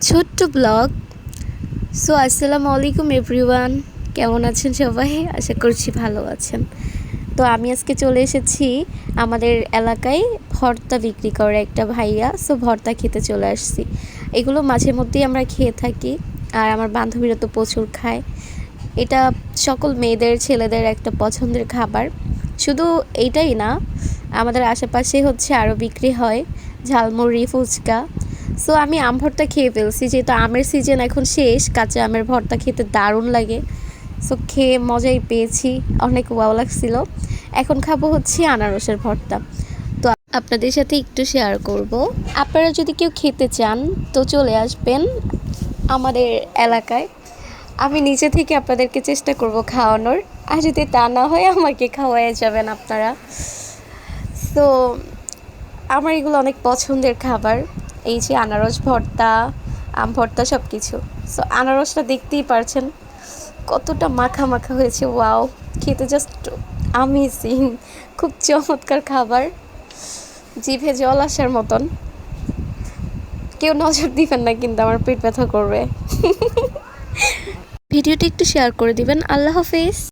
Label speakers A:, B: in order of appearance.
A: ছোট্ট ব্লগ। আসসালামু আলাইকুম এভরিওয়ান, কেমন আছেন সবাই? আশা করছি ভালো আছেন। তো আমি আজকে চলে এসেছি আমাদের এলাকায় ভর্তা বিক্রি করে একটা ভাইয়া। ভর্তা খেতে চলে আসছি। এগুলো মাঝে মধ্যেই আমরা খেয়ে থাকি, আর আমার বান্ধবীরা তো প্রচুর খায়। এটা সকল মেয়েদের ছেলেদের একটা পছন্দের খাবার। শুধু এইটাই না, আমাদের আশেপাশে আরও বিক্রি হয় ঝালমুড়ি, ফুচকা। আমি আম ভর্তা খেয়ে ফেলছি, যেহেতু আমের সিজন এখন শেষ। কাঁচা আমের ভর্তা খেতে দারুণ লাগে। খেয়ে মজাই পেয়েছি, অনেক ওয়াও লাগছিল। এখন খাবো আনারসের ভর্তা। তো আপনাদের সাথে একটু শেয়ার করব। আপনারা যদি কেউ খেতে চান তো চলে আসবেন আমাদের এলাকায়। আমি নিজে থেকে আপনাদেরকে চেষ্টা করব খাওয়ানোর, আর যদি তা না হয় আমাকে খাওয়াই যাবেন আপনারা। তো আমার এগুলো অনেক পছন্দের খাবার, এই যে আনারস ভর্তা, আম ভর্তা, সব কিছু। আনারসটা দেখতেই পারছেন কতটা মাখা মাখা হয়েছে। ওয়াও, খেতে জাস্ট আমেজিং, খুব চমৎকার খাবার, জিভে জল আসার মতন। কেউ নজর দিবেন না কিন্তু, আমার পেট ব্যথা করবে। ভিডিওটি একটু শেয়ার করে দিবেন। আল্লাহ হাফেজ।